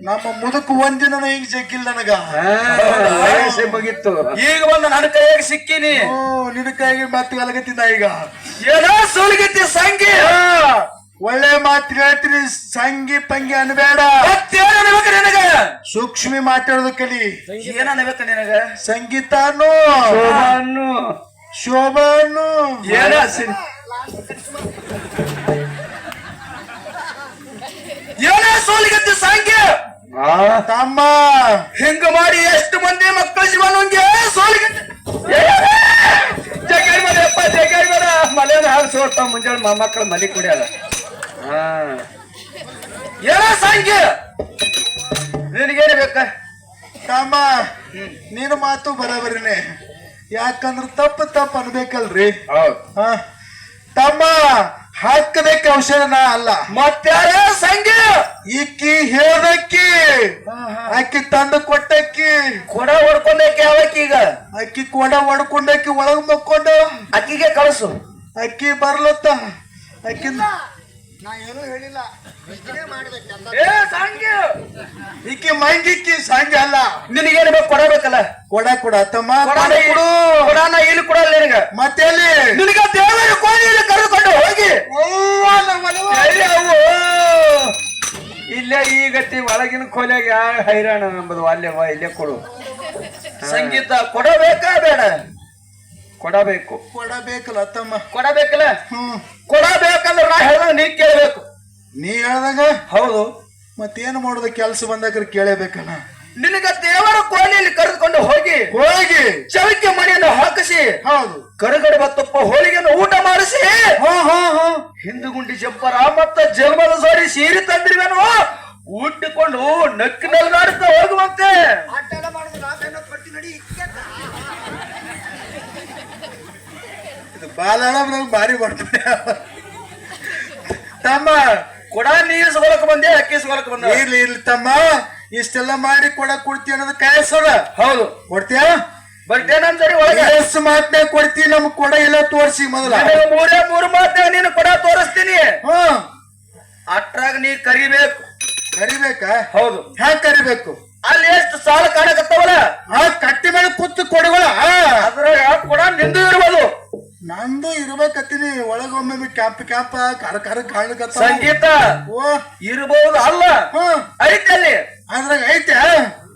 ನಮ್ಮ ಮುದುಕ ಒಂದಿನ ಈಗ ಜಗ್ಗಿಲ್ಲ ನನಗ ವಯಸ್ಸೇ ಮುಗಿತ್ತು. ಈಗ ಬಂದು ನನ್ನ ಕೈಯಾಗ ಸಿಕ್ಕಿನಿ. ನಿನ್ನ ಕೈಗೆ ಮತ್ತೆ ಕಲಗತ್ತಿನ ಈಗ ಏನೋ ಸೋಲಿಗತ್ತಿ ಸಂಗಿ. ಒಳ್ಳೆ ಮಾತು ಹೇಳ್ತೀನಿ, ಸಂಗಿ ಪಂಗಿ ಅನ್ಬೇಡ. ಮತ್ತೇನ ಅನ್ಬೇಕು ನಿನಗ? ಸೂಕ್ಷ್ಮಿ ಮಾತಾಡೋದು ಕಲಿ. ಏನ ಅನ್ಬೇಕು ನಿನಗ? ಸಂಗೀತಾನು ಶೋಭಾನು ಏನ ಏನ ಸೋಲಿಗತ್ತಿ ಸಂಗಿ. ತಮ್ಮ ಹಿಂಗ ಮಾಡಿ ಎಷ್ಟು ಮಂದಿ ಮಕ್ಕಳ ಜೀವನಂಗೆ ಸೋಲಿಗತ್ತಿ. ಜಗ್ಗಾಡಿ ಬೇಡಪ್ಪ, ಜಗ್ಗಾಡಿ ಬೇಡ. ಮಳೆನ ಹಾಲು ಸೋರ್ತಾವ ಮುಂಜಾನೆ ಮೊಮ್ಮಕ್ಕಳು ಮಲಿ ಕುಡಿಯಲ್ಲ. ಏನ ಸಂಗಿ ನಿನಗೇನು ಬೇಕ? ತಮ್ಮ ನೀನು ಮಾತು ಬರಬರಿನೇ, ಯಾಕಂದ್ರ ತಪ್ಪು ಅನ್ಬೇಕಲ್ರಿ. ಹೌದು ತಮ್ಮ ಹಾಕದಕ್ಕೆ ಔಷಧನ ಅಲ್ಲ. ಮತ್ತಾರ ಸಂಗಿ ಈಕಿ ಹೇಳ್ದಕ್ಕಿ, ಅಕ್ಕಿ ತಂದು ಕೊಟ್ಟಕ್ಕಿ, ಕೊಡ ಹೊಡ್ಕೊಂಡಕ್ಕೆ ಯಾವಕ್ಕೀಗ ಅಕ್ಕಿ ಕೊಡ ಹೊಡ್ಕೊಂಡಕ್ಕಿ ಒಳಗ್ ಮಕ್ಕೊಂಡು ಅಕ್ಕಿಗೆ ಕಳಿಸು. ಅಕ್ಕಿ ಬರ್ಲತ್ತ. ಅಕ್ಕಿ ನಾ ಏನೂ ಹೇಳಿಲ್ಲ, ಏ ಸಂಗಿ ಈಕಿ ಮಂಗಿಕ್ಕಿ ಸಂಗಿ ಅಲ್ಲ. ನಿನಗೇನು ಬೇಕು? ಕೊಡಬೇಕಲ್ಲ. ಕೊಡ ತಮ್ಮ ಕೊಡು. ಕೊಡಾನ ಇಲ್ಲಿ ಕೊಡಲ್ಲ ನಿನಗ. ಮತ್ತೆ ಎಲ್ಲಿ ನಿನಗ ದೇವರ ಕೋಣೆಯಲ್ಲಿ ಕರೆದುಕೊಂಡು ಹೋಗಿ. ಇಲ್ಲೇ ಈ ಗತಿ ಒಳಗಿನ ಕೋಲೆಗೆ ಹೈರಾಣ ಎಂಬುದು ಅಲ್ಲೇ ಇಲ್ಲೇ ಕೊಡು. ಸಂಗೀತ ಕೊಡಬೇಕಾ ಬೇಡ? ಕೊಡಬೇಕು. ಕೊಡಬೇಕಲ್ಲ ತಮ್ಮ. ಕೊಡಬೇಕಲ್ಲ. ಕೊಡಬೇಕಂದ್ರೆ ನಾ ಹೇಳ್ದಂಗ ನೀ ಕೇಳಬೇಕು. ನೀ ಹೇಳ್ದಂಗ ಹೌದು. ಮತ್ತೇನು ಮಾಡೋದು, ಕೆಲಸ ಬಂದಾಗ ಕೇಳಬೇಕಲ್ಲ. ನಿನಗ ದೇವರ ಕೋಣೆಯಲ್ಲಿ ಕರೆದುಕೊಂಡು ಹೋಗಿ ಚವಿಕೆ ಮನೆಯನ್ನು ಹಾಕಿಸಿ, ಹೌದು, ಕರುಗಡುಬ ತುಪ್ಪ ಹೋಳಿಗೆಯನ್ನು ಊಟ ಮಾಡಿಸಿ, ಹಿಂದುಗುಂಡಿ ಜಂಪರ ಮತ್ತ ಜನ್ಮದ ಸಾರಿ ಸೀರೆ ತಂದಿರುವೆನು ಉಟ್ಟಿಕೊಂಡು ನಕ್ಕಿ ನಲ್ಗಾಡುತ್ತಾ ಹೋಗುವಂತೆ. ಆಟ ಮಾಡಿದ್ರೆ ನಾವೇನೋ ಕೊಡ್ತೀವಿ ನಡಿ. ಇದು ಬಾಲ ಭಾರಿ ಬರ್ತದೆ ತಮ್ಮ. ಕೊಡ ನೀರು ಸಗೋಲಕ್ ಬಂದೆ, ಅಕ್ಕಿ ಸಗೋಲಕ್ ಬಂದ. ಇರ್ಲಿ ತಮ್ಮ, ಇಷ್ಟೆಲ್ಲ ಮಾಡಿ ಕೊಡ್ತೀವಿ ಅನ್ನೋದು ಕಾಯಸದ. ಹೌದು, ಕೊಡ್ತೀಯ? ಬರ್ತೇನಂತರಿ ಒಳಗೆ ಎಷ್ಟು ಮಾತನಾಗ ಕೊಡ್ತೀವಿ, ನಮ್ ಕೊಡ ಇಲ್ಲ ತೋರ್ಸಿ ಮೊದಲ. ಮೂರು ಮಾತಾಗ ನೀನು ಕೊಡ ತೋರಿಸ್ತೀನಿ. ಅಟ್ರಾಗ ನೀ ಕರಿಬೇಕು. ಕರಿಬೇಕಾ? ಹೌದು. ಹ್ಯಾಂಗ ಕರಿಬೇಕು? ಅಲ್ಲಿ ಎಷ್ಟು ಸಾಲ ಕಾಣಕತ್ತವಲ್ಲ, ಕಟ್ಟಿ ಮೇಲೆ ಕೂತು ಕೊಡಗಳ ಅದ್ರಾಗ ಕೊಡ ನಿಂದು ಇರ್ಬೋದು. ನಂದು ಇರ್ಬೇಕತ್ತೀನಿ. ಒಳಗೊಮ್ಮೆ ಕ್ಯಾಂಪ್ ಕಾಣಕತ್ತ. ಸಂಗೀತ ಇರಬಹುದು ಅಲ್ಲ, ಐತೆ ಅಲ್ಲಿ. ಅದ್ರಾಗ ಐತೆ.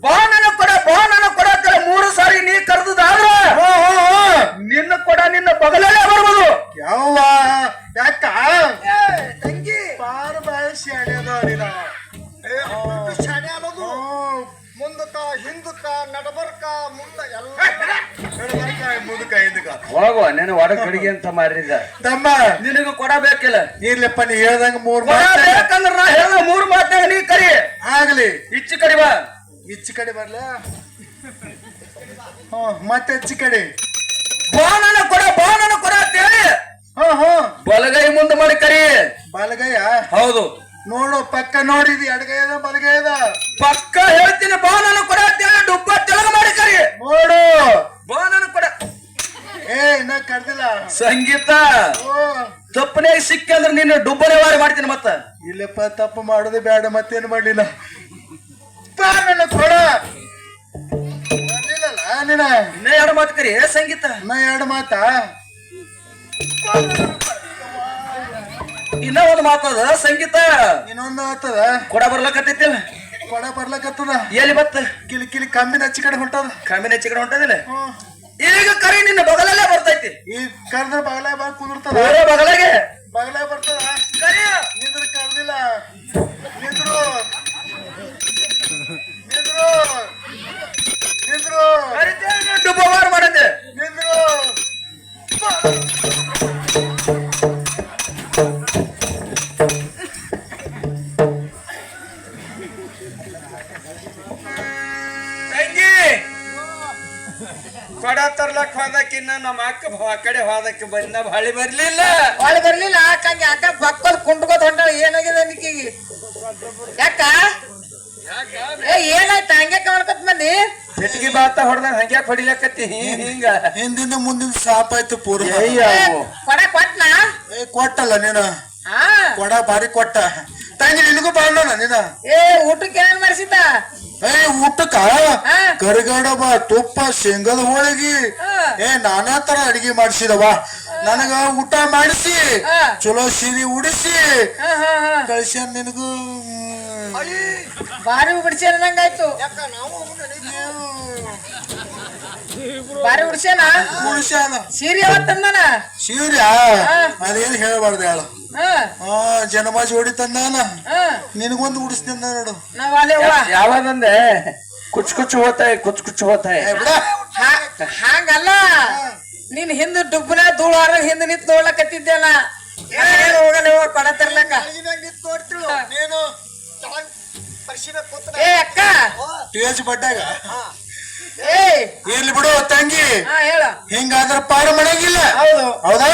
ಬಾ ನನ್ನ ಕೊಡ ಅಂತ 3 ಸಾರಿ ನೀ ಕರೆದಾದ್ರ ನಿನ್ನ ಕೊಡ ನಿನ್ನ ಬಗಲಲ್ಲೇ ಬರ್ಬೋದು. ಯಾವ ಯಾಕ ತಂಗಿ ಬಾರ ಬಾಳ ಶಾಣೆ ಶಾಣೆ ಅನ್ನೋದು ಮುಂದಕ್ಕ ಹಿಂದಕ್ಕ ನಡಬರ್ಕ ಮುಂದ ಎಲ್ಲ ಮುದುಕ ಹಿಂದಕ ಹೋಗುವ ನೆನ ಒಡ ಕಡಿಗೆ ಅಂತ ಮಾಡಿದ. ತಮ್ಮ ನಿನಗ ಕೊಡಬೇಕಿಲ್ಲ. ಇರ್ಲಿಪ್ಪ, ನೀ ಹೇಳ್ದಂಗ 3 ಬೇಕಂದ್ರ ನಾ ಹೇಳ 3 ಮಾತಾಗ ನೀ ಕರಿ. ಆಗ್ಲಿ. ಇಚ್ಚು ಕಡಿ ಬಾ. ಇಚ್ಚ ಕಡೆ ಬರ್ಲ. ಮತ್ತೆ ಹೆಚ್ಚು ಕಡೆ ಬಾ ನನ್ನ ಕೊಡ ಅಂತ ಹೇಳಿ ಬಲಗೈ ಮುಂದೆ ಮಾಡಿ ಕರಿ. ಬಲಗೈಯ? ಹೌದು. ನೋಡು ಪಕ್ಕ ನೋಡಿದಿ, ಎಡಗೈ ಅದ ಬಲಗೈ ಅದ? ಪಕ್ಕ ಹೇಳ್ತೀನಿ. ಬಾ ನನ್ನ ಕೊಡ ಅಂತ ಹೇಳಿ ಡುಬ್ಬ ತೆಲಗ ಮಾಡಿ ಕರಿ. ನೋಡು, ಬಾ ನನ್ನ ಕೊಡ. ಇನ್ನ ಕರ್ದಿಲ್ಲ. ಸಂಗೀತ ತಪ್ಪನೇ ಸಿಕ್ಕ ಅಂದ್ರೆ ನೀನು ಡುಬ್ಬನೇ ವಾರ ಮಾಡ್ತೀನಿ ಮತ್ತ. ಇಲ್ಲಪ್ಪ, ತಪ್ಪು ಮಾಡೋದು ಬೇಡ, ಮತ್ತೇನು ಮಾಡ್ಲಿಲ್ಲ. ನನ್ನ ಕೊಡ ನೀನ ಇನ್ನ 2 ಮಾತು ಕರಿ. ಸಂಗೀತ ನಾ 2 ಮಾತಾ? ಇನ್ನ 1 ಮಾತದ. ಸಂಗೀತ ಇನ್ನೊಂದು ಆತದ. ಕೊಡ ಬರ್ಲಕತ್ತೈತಿಲ್ಲ? ಕೊಡ ಬರ್ಲಕತ್ತದ. ಎಲ್ಲಿ ಬತ್ತ? ಕಿಲಿ ಕಂಬಿನ ಹಚ್ಚಿ ಕಡೆ ಹೊಂಟದ. ಕಾಮಿನ ಹೆಚ್ಚು ಕಡೆ ಹೊಂಟದಿಲ್ಲ. ಈಗ ಕರಿ ನಿನ್ನ ಬಗಲಲ್ಲೇ ಬರ್ತೈತಿ. ಈ ಕರ್ದ್ರ ಬಗಲ ಕುಂದಿರ್ತದ. ಬಗಲಾಗೆ ಬರ್ತದ. ಕರಿ. ನಿಂದ್ರ ಕರ್ದಿಲ್ಲ. ನಿಂದ್ರು ಡುಬ್ಬ ವಾರ ಮಾಡಂದೆ. ನಿಂದ್ರು. ಕೊಡ ತರ್ಲಕ್ ಹೋದಕ್ಕಿನ್ನ ನಮ್ಮ ಅಕ್ಕ ಆ ಕಡೆ ಹೋದಕ್ಕೆ ಬಂದ ಹೊಳಿ ಬರ್ಲಿಲ್ಲ. ಒಳಗೆ ಬರ್ಲಿಲ್ಲ. ಯಾಕಂಗೆ ಯಾಕ ಬಕ್ಕಲ್ ಕುಂಡ್ಕೋತ ಹೊಂಟಾಳ. ಏನಾಗಿದೆ ನಿಕ್ಕಿಗೆ? ಯಾಕ ಏನಾಯ್ತ? ಹಂಗೆ ಕಾಣ್ಕತ್ ಮಂದಿ ಪೆಟ್ಟಿಗೆ ಬಾತ ಹೊಡೆದ ಹಂಗ್ಯಾಕ್ ಹೊಡಿಲಕತ್ತಿ ಹಿಂಗ? ಹಿಂದಿನ ಮುಂದಿನ ಸಾಪ್ ಆಯ್ತು ಪೂರ. ಕೊಡ ಕೊಟ್ನಾ? ಕೊಟ್ಟಲ್ಲ ನೀನು. ಕೊಡ ಬಾರಿ ಕೊಟ್ಟ. ತಂಗಿ ನಿನಗೂ ಬಾಂಡೋಣ ನೀನ ಏ ಊಟಕ್ಕೆ ಏನೇನ್ ಮಾಡಿಸಿದ್ದ ಊಟಕ್ಕ ಕರಿಗಡ ಬಾ ತುಪ್ಪ ಶೇಂಗದ ಹೋಳಿಗೆ ನಾನಾ ತರ ಅಡಿಗೆ ಮಾಡಿಸಿದವ ನನಗ ಊಟ ಮಾಡಿಸಿ ಚಲೋ ಸೀರೆ ಉಡಿಸಿ ಕಳ್ಸ್ಯಾನ ನಿನಗೂ ಬಾರಿ ಬಿಡ್ಸ್ಯಾನ ನಂಗಾಯ್ತು ಬಾರಿ ಬಿಡ್ಸ್ಯಾನ ಉಡಿಸ್ಯಾನ ಸೀರೆ ಯಾವತ್ತಂದನ ಸೀರೆ ಅದೇನು ಹೇಳ್ಬಾರ್ದು ಹೇಳ ಜನಮ ಜೋಡಿ ತಂದಾನ ನಿನಗೊಂದು ಉಡಿಸ್ತೀನಿ ನೋಡು ನಾವ್ ಅಲ್ಲೇ ಯಾವಾಗಂದೆ ಕುಚ್ ಕುಚ್ ಹೋತಾಯ ಕುಚ್ ಕುಚ್ ಹೋತಾಯ ಬಿಡ ಹಾಗಲ್ಲ ನೀನ್ ಹಿಂದ್ ಡುಬ್ಬನ ಧೂಳಾರ ಹಿಂದ್ ನಿಂತ್ ನೋಡ್ಲಕತ್ತಿದ್ದೇನ ಹೋಗಲ್ಲ ಹೋಗ ಕೊಡ ತರ್ಲಕ್ಕ ನೀನು ಏ ಅಕ್ಕ ಟೇಜ್ ಬಡ್ಡಾಗ ಏ ಇರ್ಲಿ ಬಿಡು ತಂಗಿ ಹೇಳ ಹಿಂಗಾದ್ರ ಪಾರ ಮಾಡಂಗಿಲ್ಲ ಹೌದು ಹೌದಾ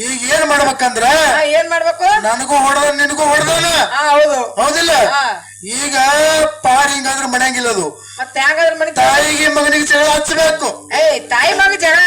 ಈಗ ಏನ್ ಮಾಡ್ಬೇಕಂದ್ರ ಏನ್ ಮಾಡ್ಬೇಕು ನನಗೂ ಹೊಡೆದ ನಿನಗೂ ಹೊಡೆದಾನ ಹೌದು ಹೌದಿಲ್ಲ ಈಗ ಪಾರ ಹಿಂಗಾದ್ರ ಮಣಂಗಿಲ್ಲ ಅದು ಮತ್ತೆ ಹೆಂಗಾದ್ರ ಮನೆ ತಾಯಿಗೆ ಮಗನಿಗೆ ಜಗಳ ಹಚ್ಚಬೇಕು ಏ ತಾಯಿ ಮಗ ಜಗಳ